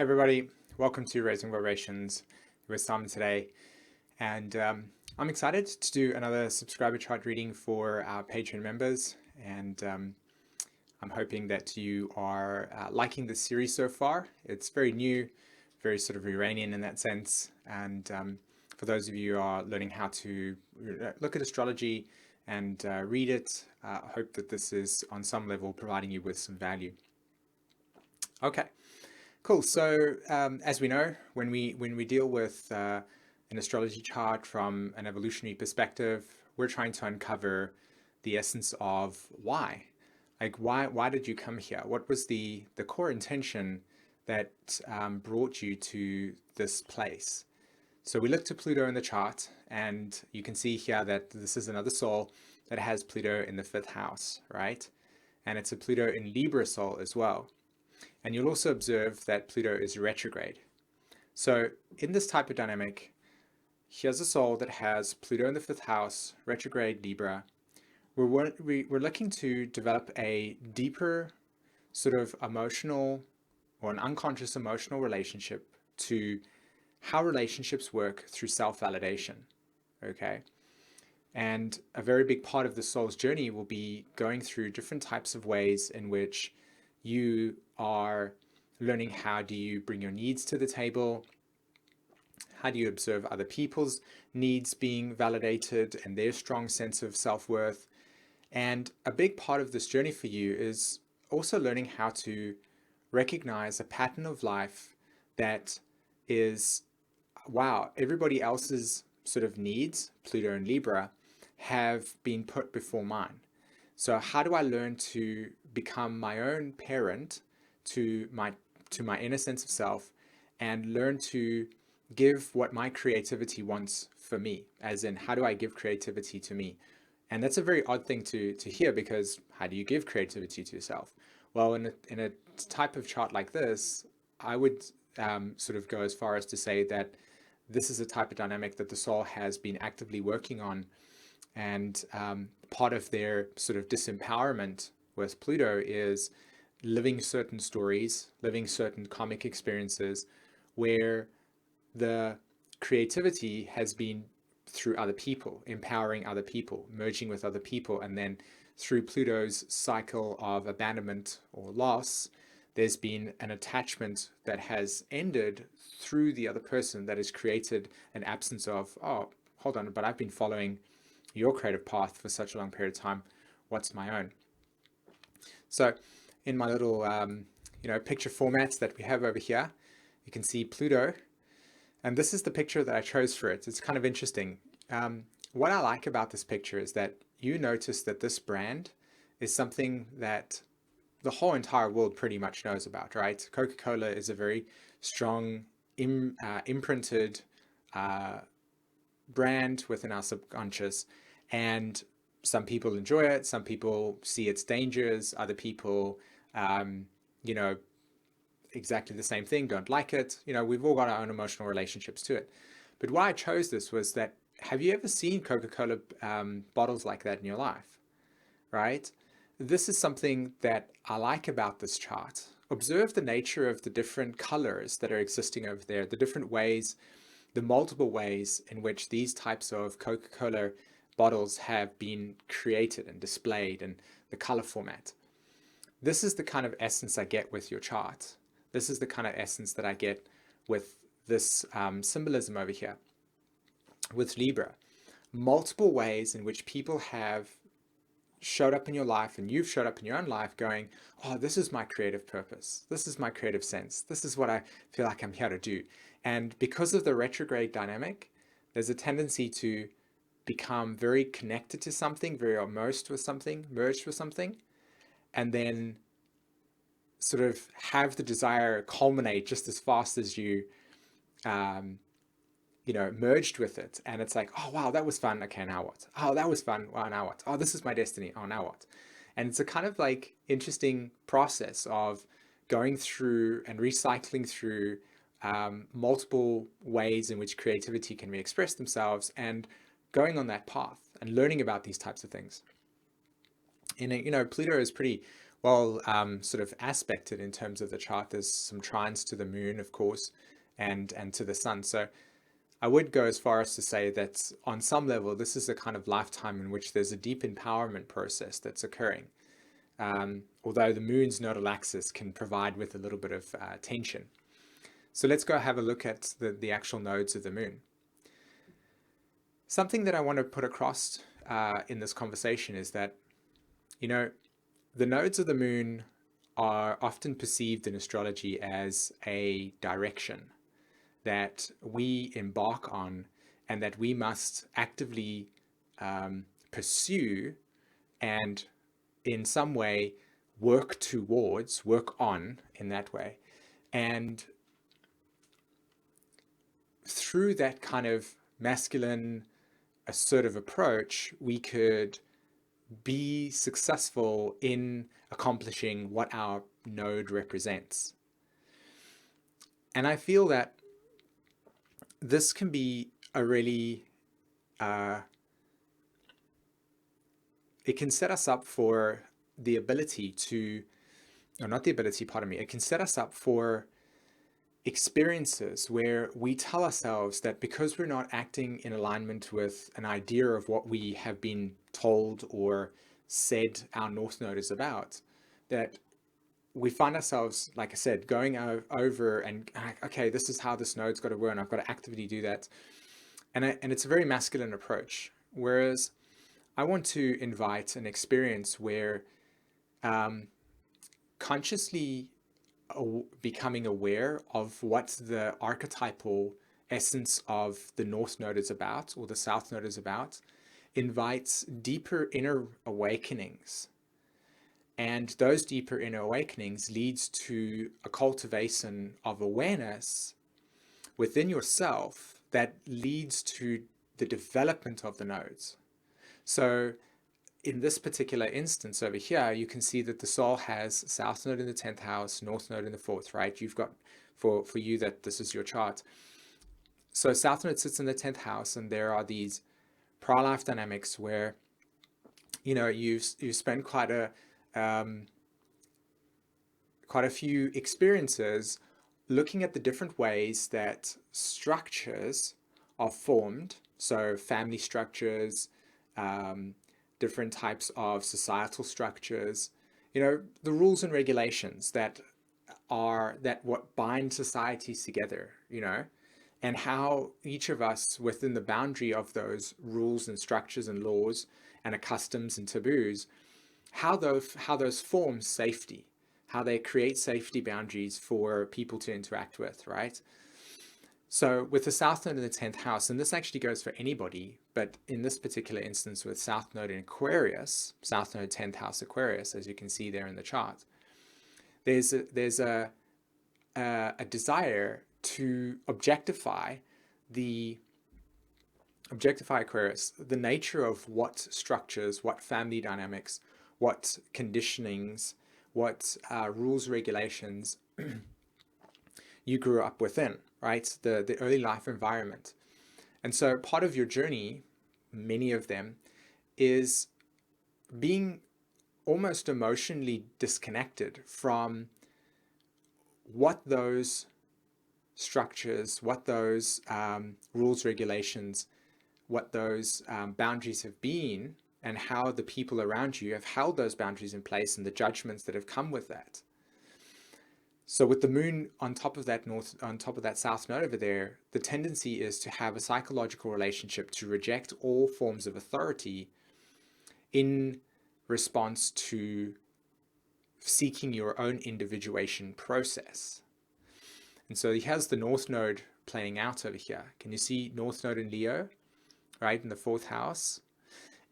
everybody, welcome to Raising Vibrations with Simon today. And I'm excited to do another subscriber chart reading for our Patreon members. And I'm hoping that you are liking this series so far. It's very new, very sort of Uranian in that sense. And for those of you who are learning how to look at astrology and read it, I hope that this is on some level providing you with some value. Okay. Cool. So as we know, when we deal with an astrology chart from an evolutionary perspective, we're trying to uncover the essence of why. Like why did you come here? What was the core intention that brought you to this place? So we look to Pluto in the chart, and you can see here that this is another soul that has Pluto in the 5th house, right? And it's a Pluto in Libra soul as well. And you'll also observe that Pluto is retrograde. So in this type of dynamic, here's a soul that has Pluto in the 5th house, retrograde Libra. We're looking to develop a deeper sort of emotional or an unconscious emotional relationship to how relationships work through self-validation, okay? And a very big part of the soul's journey will be going through different types of ways in which you are learning how do you bring your needs to the table, how do you observe other people's needs being validated and their strong sense of self-worth. And a big part of this journey for you is also learning how to recognize a pattern of life that is, wow, everybody else's sort of needs, Pluto and Libra, have been put before mine. So how do I learn to become my own parent to my inner sense of self and learn to give what my creativity wants for me? As in, how do I give creativity to me? And that's a very odd thing to hear, because how do you give creativity to yourself? Well, in a type of chart like this, I would sort of go as far as to say that this is a type of dynamic that the soul has been actively working on. And part of their sort of disempowerment with Pluto is living certain stories, living certain karmic experiences where the creativity has been through other people, empowering other people, merging with other people. And then through Pluto's cycle of abandonment or loss, there's been an attachment that has ended through the other person that has created an absence of, oh, hold on, but I've been following your creative path for such a long period of time. What's my own? So in my little, picture formats that we have over here, you can see Pluto, and this is the picture that I chose for it. It's kind of interesting. What I like about this picture is that you notice that this brand is something that the whole entire world pretty much knows about, right? Coca-Cola is a very strong, imprinted brand within our subconscious, and some people enjoy it, some people see its dangers, other people exactly the same thing, don't like it. We've all got our own emotional relationships to it. But why I chose this was that, have you ever seen Coca-Cola bottles like that in your life, right? This is something that I like about this chart. Observe the nature of the different colors that are existing over there, the different ways, the multiple ways in which these types of Coca-Cola bottles have been created and displayed, and the color format. This is the kind of essence I get with your chart. This is the kind of essence that I get with this symbolism over here with Libra. Multiple ways in which people have showed up in your life, and you've showed up in your own life going, oh, this is my creative purpose. This is my creative sense. This is what I feel like I'm here to do. And because of the retrograde dynamic, there's a tendency to become very connected to something, very immersed with something, merged with something, and then sort of have the desire culminate just as fast as you merged with it. And it's like, oh, wow, that was fun. Okay, now what? Oh, that was fun. Wow, now what? Oh, this is my destiny. Oh, now what? And it's a kind of like interesting process of going through and recycling through multiple ways in which creativity can re-express themselves, and going on that path and learning about these types of things. And Pluto is pretty well sort of aspected in terms of the chart. There's some trines to the moon, of course, and to the sun. So I would go as far as to say that on some level, this is a kind of lifetime in which there's a deep empowerment process that's occurring. Although the moon's nodal axis can provide with a little bit of tension. So let's go have a look at the actual nodes of the moon. Something that I want to put across in this conversation is that, you know, the nodes of the moon are often perceived in astrology as a direction that we embark on and that we must actively pursue and in some way work towards, work on in that way. And through that kind of masculine, assertive approach, we could be successful in accomplishing what our node represents. And I feel that this can be a really, it can set us up for the ability to, or not the ability, pardon me, it can set us up for experiences where we tell ourselves that because we're not acting in alignment with an idea of what we have been told or said our North Node is about, that we find ourselves, like I said, going over and, okay, this is how this node's got to work, and I've got to actively do that. And it's a very masculine approach. Whereas I want to invite an experience where consciously becoming aware of what the archetypal essence of the North Node is about, or the South Node is about, invites deeper inner awakenings. And those deeper inner awakenings leads to a cultivation of awareness within yourself that leads to the development of the nodes. So in this particular instance over here, you can see that the soul has South Node in the 10th house, North Node in the 4th, right? You've got, for you that this is your chart. So South Node sits in the 10th house, and there are these prior life dynamics where, you know, you spend quite a few experiences looking at the different ways that structures are formed. So family structures, different types of societal structures, you know, the rules and regulations that what bind societies together, you know, and how each of us within the boundary of those rules and structures and laws and customs and taboos, how those form safety, how they create safety boundaries for people to interact with, right? So with the South Node in the 10th house, and this actually goes for anybody, but in this particular instance with South Node in Aquarius, South Node 10th house Aquarius, as you can see there in the chart, there's a desire to objectify Aquarius, the nature of what structures, what family dynamics, what conditionings, what rules, regulations you grew up within, right? The early life environment. And so part of your journey, many of them, is being almost emotionally disconnected from what those structures, what those rules, regulations, what those boundaries have been, and how the people around you have held those boundaries in place and the judgments that have come with that. So with the moon on top of that South Node over there, the tendency is to have a psychological relationship to reject all forms of authority in response to seeking your own individuation process. And so he has the North Node playing out over here. Can you see North Node in Leo, right, in the 4th house?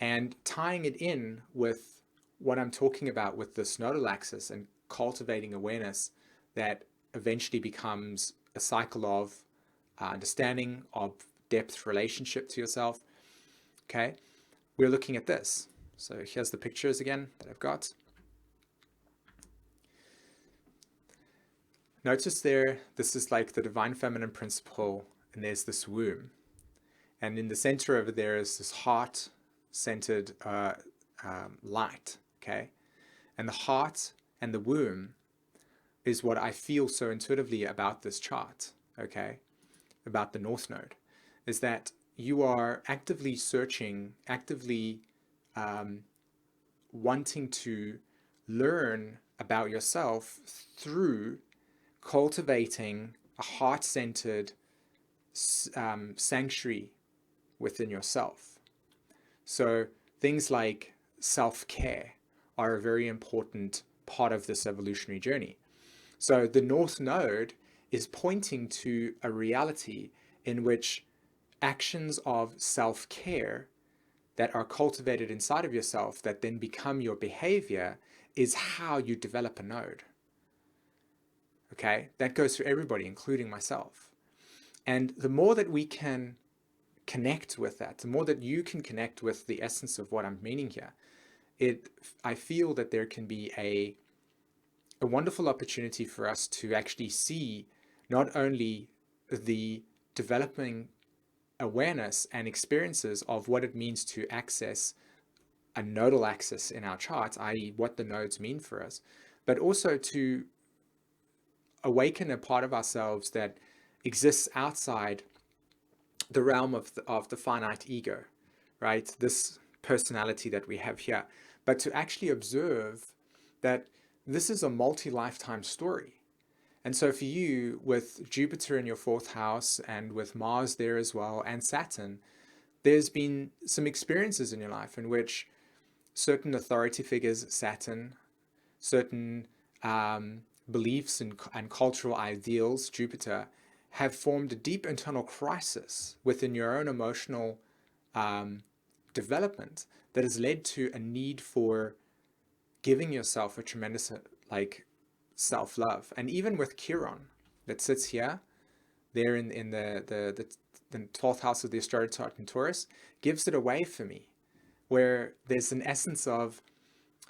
And tying it in with what I'm talking about with this nodal axis and cultivating awareness that eventually becomes a cycle of understanding, of depth relationship to yourself. Okay, we're looking at this. So here's the pictures again that I've got. Notice there, this is like the divine feminine principle, and there's this womb. And in the center over there is this heart-centered light, okay? And the heart and the womb is what I feel so intuitively about this chart, okay, about the North Node, is that you are actively searching, actively wanting to learn about yourself through cultivating a heart-centered sanctuary within yourself. So things like self-care are a very important part of this evolutionary journey. So the North Node is pointing to a reality in which actions of self-care that are cultivated inside of yourself that then become your behavior is how you develop a node. Okay, that goes for everybody, including myself. And the more that we can connect with that, the more that you can connect with the essence of what I'm meaning here, I feel that there can be a wonderful opportunity for us to actually see not only the developing awareness and experiences of what it means to access a nodal axis in our charts, i.e. what the nodes mean for us, but also to awaken a part of ourselves that exists outside the realm of the finite ego, right? This personality that we have here, but to actually observe that this is a multi-lifetime story. And so for you, with Jupiter in your fourth house and with Mars there as well, and Saturn, there's been some experiences in your life in which certain authority figures, Saturn, certain beliefs and cultural ideals, Jupiter, have formed a deep internal crisis within your own emotional development that has led to a need for giving yourself a tremendous self-love. And even with Chiron that sits here, there in the 12th house of the astrology chart in Taurus, gives it away for me, where there's an essence of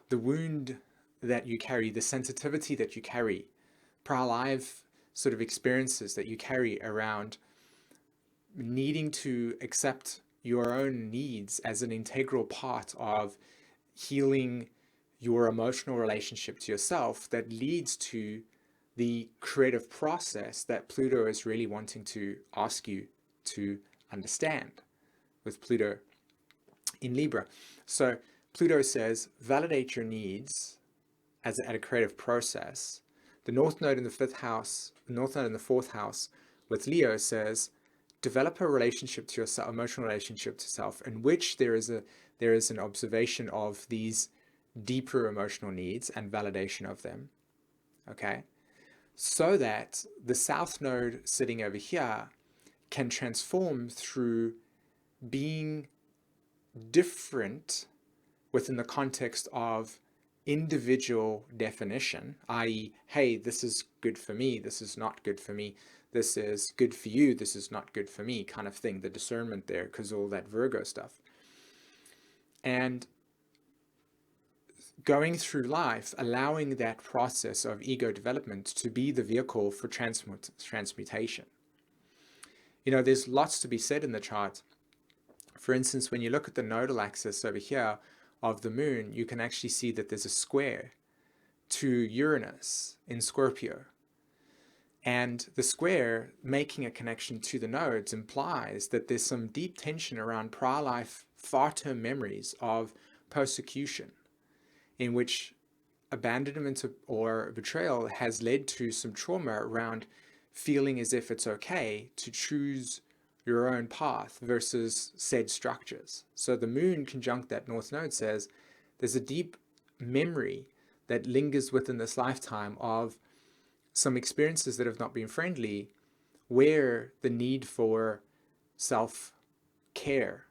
the wound that you carry, the sensitivity that you carry, prior life sort of experiences that you carry around needing to accept your own needs as an integral part of healing your emotional relationship to yourself that leads to the creative process that Pluto is really wanting to ask you to understand with Pluto in Libra. So Pluto says, validate your needs at a creative process. The North Node in the fifth house, the North Node in the fourth house with Leo says, develop a relationship to yourself, emotional relationship to self, in which there is an observation of these deeper emotional needs and validation of them. Okay, so that the South Node sitting over here can transform through being different within the context of individual definition, i.e., hey, this is good for me, this is not good for me, this is good for you, this is not good for me, kind of thing, the discernment there, because all that Virgo stuff. And going through life, allowing that process of ego development to be the vehicle for transmutation. You know, there's lots to be said in the chart. For instance, when you look at the nodal axis over here of the moon, you can actually see that there's a square to Uranus in Scorpio. And the square making a connection to the nodes implies that there's some deep tension around prior life far-term memories of persecution, in which abandonment or betrayal has led to some trauma around feeling as if it's okay to choose your own path versus said structures. So the moon conjunct that North Node says there's a deep memory that lingers within this lifetime of some experiences that have not been friendly, where the need for self-care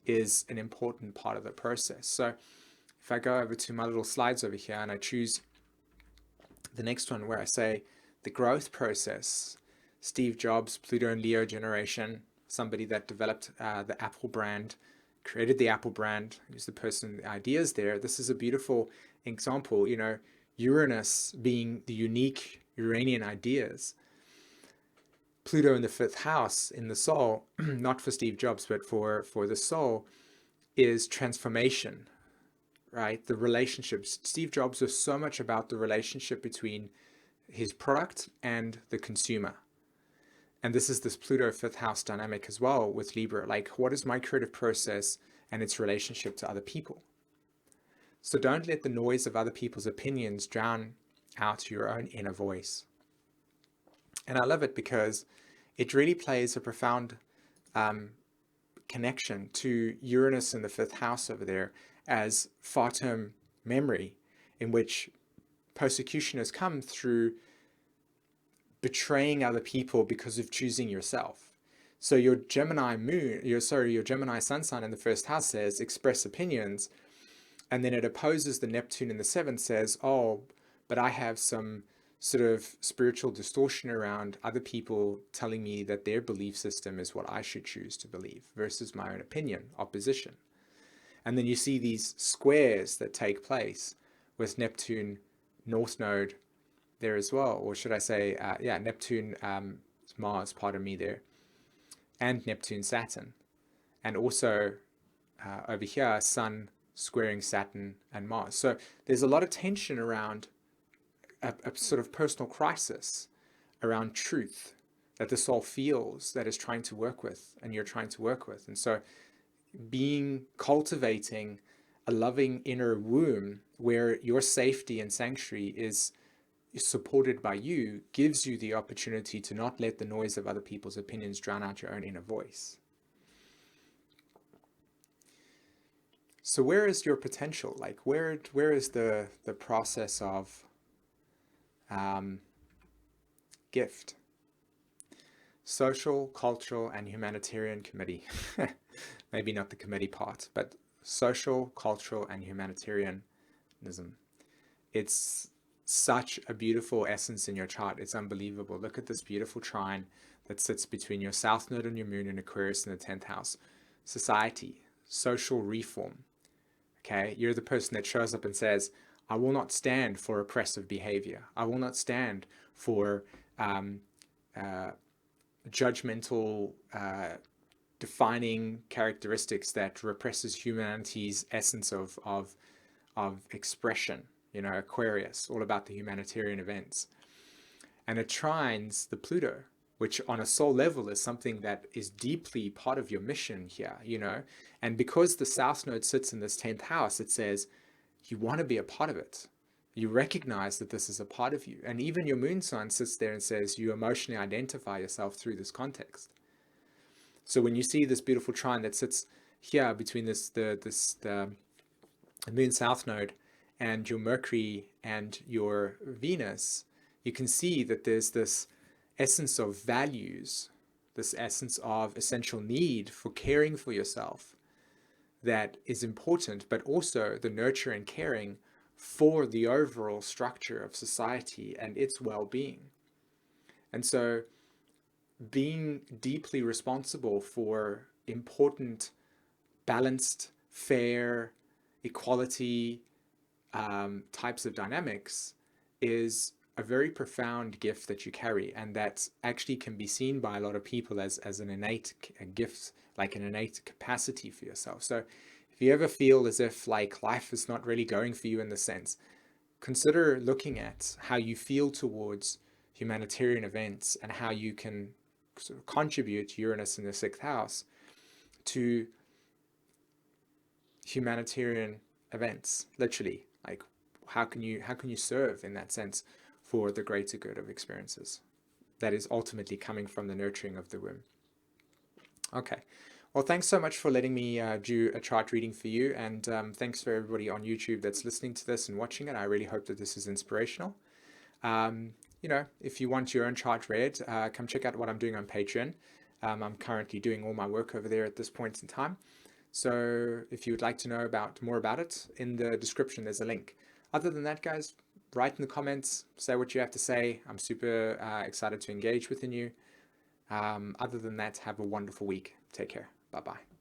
is an important part of the process. So if I go over to my little slides over here and I choose the next one where I say the growth process, Steve Jobs, Pluto and Leo generation, somebody that developed the Apple brand, created the Apple brand, who's the person, the ideas there. This is a beautiful example, you know, Uranus being the unique Uranian ideas. Pluto in the fifth house in the soul, not for Steve Jobs, but for the soul, is transformation, right? The relationships. Steve Jobs was so much about the relationship between his product and the consumer. And this is this Pluto fifth house dynamic as well with Libra. Like, what is my creative process and its relationship to other people? So don't let the noise of other people's opinions drown out your own inner voice. And I love it because it really plays a profound connection to Uranus in the fifth house over there as far-term memory, in which persecution has come through betraying other people because of choosing yourself. So your Gemini your Gemini sun sign in the first house says express opinions, and then it opposes the Neptune in the seventh, says, oh, but I have some sort of spiritual distortion around other people telling me that their belief system is what I should choose to believe versus my own opinion, opposition. And then you see these squares that take place with Neptune North Node there as well, or should I say, Neptune Mars, pardon me there, and Neptune Saturn, and also over here Sun squaring Saturn and Mars. So there's a lot of tension around a sort of personal crisis around truth that the soul feels that is trying to work with, and you're trying to work with. And so cultivating a loving inner womb where your safety and sanctuary is supported by you gives you the opportunity to not let the noise of other people's opinions drown out your own inner voice. So where is your potential? Like where is the process of gift? Social, cultural, and humanitarian committee. Maybe not the committee part, but social, cultural, and humanitarianism. It's such a beautiful essence in your chart. It's unbelievable. Look at this beautiful trine that sits between your South Node and your Moon in Aquarius in the 10th house. Society, social reform. Okay, you're the person that shows up and says, I will not stand for oppressive behavior. I will not stand for judgmental, defining characteristics that represses humanity's essence of expression. You know, Aquarius, all about the humanitarian events. And it trines the Pluto, which on a soul level is something that is deeply part of your mission here, you know. And because the South Node sits in this 10th house, it says you want to be a part of it. You recognize that this is a part of you. And even your moon sign sits there and says you emotionally identify yourself through this context. So when you see this beautiful trine that sits here between the moon South Node and your Mercury and your Venus, you can see that there's this essence of values, this essence of essential need for caring for yourself that is important, but also the nurture and caring for the overall structure of society and its well-being. And so being deeply responsible for important, balanced, fair, equality types of dynamics is a very profound gift that you carry, and that actually can be seen by a lot of people as an innate gift, like an innate capacity for yourself. So if you ever feel as if like life is not really going for you in the sense, consider looking at how you feel towards humanitarian events and how you can sort of contribute Uranus in the 6th house to humanitarian events, literally. Like how can you serve in that sense for the greater good of experiences that is ultimately coming from the nurturing of the womb. Okay, well, thanks so much for letting me do a chart reading for you, and thanks for everybody on YouTube that's listening to this and watching it. I really hope that this is inspirational. You know, if you want your own chart read, come check out what I'm doing on Patreon. I'm currently doing all my work over there at this point in time. So if you would like to know more about it, in the description there's a link. Other than that, guys, write in the comments, say what you have to say. I'm super excited to engage within you. Other than that, have a wonderful week. Take care. Bye-bye.